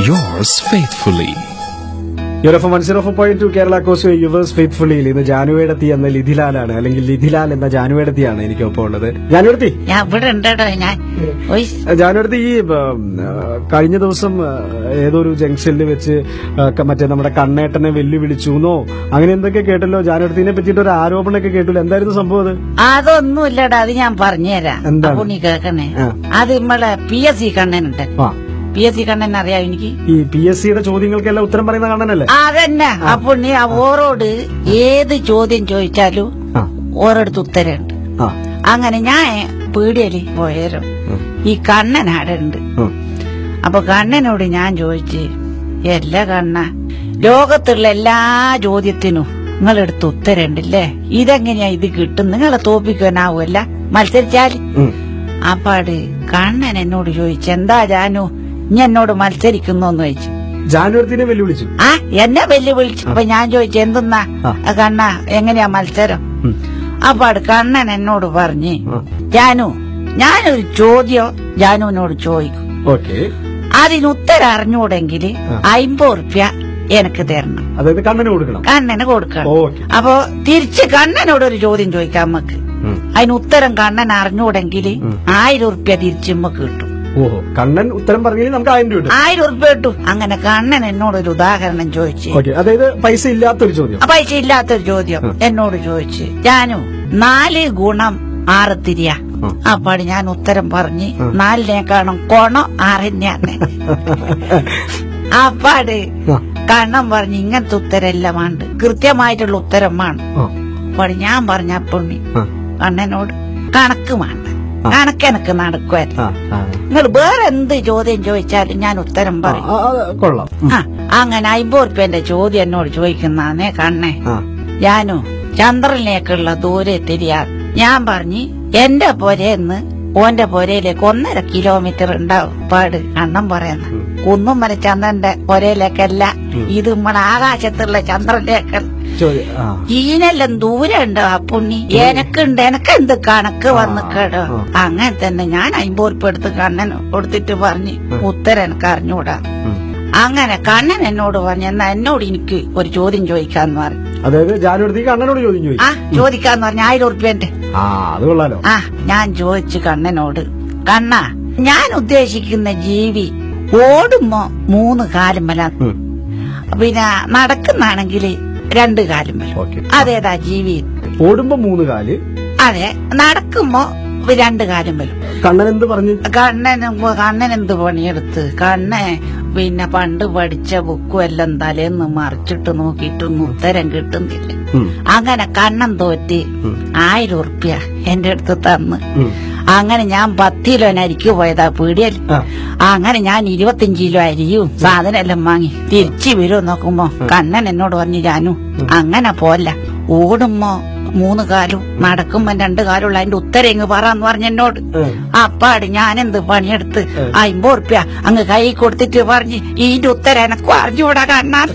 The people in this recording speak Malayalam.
yours faithfully. യൂറോഫ് 104.2 കേരള കോസ് യുവേഴ്സ് ഫെയ്ത്ത്ഫുള്ളിയിൽ ഇന്ന് ജാനുവേടത്തി എന്ന ലിഥിലാലാണ്, അല്ലെങ്കിൽ ലിഥിലാൽ എന്ന ജാനുവേടത്തിയാണ് എനിക്കൊപ്പം ഉള്ളത്. ജാനുവേടത്തി, ഞാൻ ഇവിടെ ഉണ്ടോ? ഞാൻ ജാനുവേടത്തി, ഈ കഴിഞ്ഞ ദിവസം ഏതൊരു ജംഗ്ഷനിൽ വെച്ച് മറ്റേ നമ്മുടെ കണ്ണേട്ടനെ വെല്ലുവിളിച്ചുന്നോ അങ്ങനെ എന്തൊക്കെ കേട്ടല്ലോ. ജാനുവേടത്തിനെ പറ്റിയിട്ട് ഒരു ആരോപണമൊക്കെ കേട്ടില്ല. എന്തായിരുന്നു സംഭവം? അതൊന്നുമില്ലടാ, അത് ഞാൻ പറഞ്ഞുതരാം. എന്താണ്? നീ കേക്കണേ. അത് നമ്മളെ PSC കണ്ണനുണ്ട്. PSC കണ്ണൻ അറിയാം എനിക്ക്. ഈ PSCയുടെ ചോദ്യങ്ങൾക്കെല്ലാം ഉത്തരം പറയുന്ന കണ്ണനല്ലേ? അതന്നെ. അപ്പൊ നീ ഓരോട് ഏത് ചോദ്യം ചോദിച്ചാലും ഓരോടത്ത് ഉത്തരമുണ്ട്. അങ്ങനെ ഞാൻ പീടിയല് പോയാലോ ഈ കണ്ണൻ ആടെ ഉണ്ട്. അപ്പൊ കണ്ണനോട് ഞാൻ ചോദിച്ച്, എല്ലാ കണ്ണ, ലോകത്തുള്ള എല്ലാ ചോദ്യത്തിനും നിങ്ങളെടുത്ത് ഉത്തരമുണ്ടല്ലേ, ഇതെങ്ങനെയാ ഇത് കിട്ടും, നിങ്ങളെ തോപ്പിക്കാനാവുമല്ല മത്സരിച്ചാല്. അപ്പാട് കണ്ണൻ എന്നോട് ചോദിച്ചു, എന്താ ജാനു ഇനി എന്നോട് മത്സരിക്കുന്നോന്ന് ചോദിച്ചു. ജാനുവരത്തിനെ വെല്ലുവിളിച്ചു. എന്നെ വെല്ലുവിളിച്ചു. അപ്പൊ ഞാൻ ചോദിച്ചു, എന്തെന്നാ കണ്ണ, എങ്ങനെയാ മത്സരം? അപ്പാട് കണ്ണൻ എന്നോട് പറഞ്ഞ്, ജാനു, ഞാനൊരു ചോദ്യം ജാനുവിനോട് ചോദിക്കും, അതിന് ഉത്തരം അറിഞ്ഞൂടെങ്കിൽ 50 ഉറുപ്യ എനിക്ക് തരണം. അതായത് കണ്ണന് കൊടുക്കണം. അപ്പൊ തിരിച്ച് കണ്ണനോട് ഒരു ചോദ്യം ചോദിക്കാം നമുക്ക്. അതിന് ഉത്തരം കണ്ണൻ അറിഞ്ഞൂടെങ്കിൽ 1000 ഉറുപ്യ തിരിച്ച് നമുക്ക് കിട്ടും. കണ്ണൻ ഉത്തരം പറഞ്ഞെങ്കിൽ നമുക്ക് 1000 രൂപ 1000 ഉറുപ്യ കിട്ടും. അങ്ങനെ കണ്ണൻ എന്നോടൊരു ഉദാഹരണം ചോദിച്ചു. അതായത് പൈസ ഇല്ലാത്തൊരു ചോദ്യം എന്നോട് ചോദിച്ചു, ജാനു 4 ഗുണം 6 തിരിയാ. അപ്പാട് ഞാൻ ഉത്തരം പറഞ്ഞ് 4 കോണം 6 അപ്പാട് കണ്ണൻ പറഞ്ഞ്, ഇങ്ങനത്തെ ഉത്തരം വേണ്ട, കൃത്യമായിട്ടുള്ള ഉത്തരം വേണം. അപ്പാട് ഞാൻ പറഞ്ഞ പുണ്ണി കണ്ണനോട്, കണക്ക് വേണ്ട, കണക്കെനക്ക് നടക്കുമായിരുന്നു. നിങ്ങൾ വേറെ എന്ത് ചോദ്യം ചോദിച്ചാലും ഞാൻ ഉത്തരം പറയും. അങ്ങനെ 50 ഉറുപ്പ്യന്റെ ചോദ്യം എന്നോട് ചോദിക്കുന്നേ കണ്ണേ, ഞാനു ചന്ദ്രനിലേക്കുള്ള ദൂരെ തിരിയാ. ഞാൻ പറഞ്ഞ്, എന്റെ പൊരേന്ന് ഓന്റെ പൊരയിലേക്ക് 1.5 കിലോമീറ്റർ ഉണ്ടാവും. പാട് കണ്ണൻ പറയുന്ന കുന്നുമല ചന്ദ്രന്റെ പൊരയിലേക്കല്ല, ഇത് നമ്മളെ ആകാശത്തുള്ള ചന്ദ്രനിലേക്കല്ല. ഈനെല്ലാം ദൂരം ഉണ്ടോ അപ്പുണ്ണി? എനക്കെന്ത് കണക്ക് വന്ന് കേടോ? അങ്ങനെ തന്നെ ഞാൻ 50 ഉറുപ്പ്യ എടുത്ത് കണ്ണന് കൊടുത്തിട്ട് പറഞ്ഞ്, ഉത്തരം എനിക്ക് അറിഞ്ഞൂടാ. അങ്ങനെ കണ്ണൻ എന്നോട് പറഞ്ഞു, എന്നാ എന്നോട് എനിക്ക് ഒരു ചോദ്യം ചോദിക്കാന്ന് പറഞ്ഞു. ചോദിക്കാന്ന് പറഞ്ഞ 1000 ഉറുപ്പ്യന്റെ. ഞാൻ ചോദിച്ചു കണ്ണനോട്, കണ്ണ, ഞാൻ ഉദ്ദേശിക്കുന്ന ജീവി ഓടുമ്പോ 3 കാലുമല, പിന്നെ നടക്കുന്നാണെങ്കിൽ 2 കാലുമല, അതേതാ ജീവി? ഓടുമ്പോ 3 കാല്, അതെ, നടക്കുമ്പോ 2 കാലുമല. കണ്ണൻ എന്ത് പറഞ്ഞു? കണ്ണൻ എന്ത് പണിയെടുത്ത്? പിന്നെ പണ്ട് പഠിച്ച ബുക്കും എല്ലാം തലേന്ന് മറിച്ചിട്ട് നോക്കിയിട്ടൊന്നും ഉത്തരം കിട്ടുന്നില്ല. അങ്ങനെ കണ്ണൻ തോറ്റ് 1000 ഉറുപ്പ്യ എന്റെ അടുത്ത് തന്ന്. അങ്ങനെ ഞാൻ 10 കിലോ അരിക്ക് പോയതാ പീടിയൽ. അങ്ങനെ ഞാൻ 25 കിലോ അരിയും സാധനം എല്ലാം വാങ്ങി തിരിച്ചു വരും. നോക്കുമ്പോ കണ്ണൻ എന്നോട് പറഞ്ഞു, ജാനു അങ്ങനെ പോല്ല, ഓടുമ്പോ 3 കാലും നടക്കുമ്പോ 2 കാലുള്ള അതിന്റെ ഉത്തരം ഇങ്ങ് പറയാന്ന് പറഞ്ഞ എന്നോട്. അപ്പാട് ഞാനെന്ത് പണിയെടുത്ത് 50 ഉറുപ്പ്യ അങ്ങ് കൈ കൊടുത്തിട്ട് പറഞ്ഞ്, ഇതിന്റെ ഉത്തരം എനക്ക് അറിഞ്ഞൂടാ കണ്ണാൻ.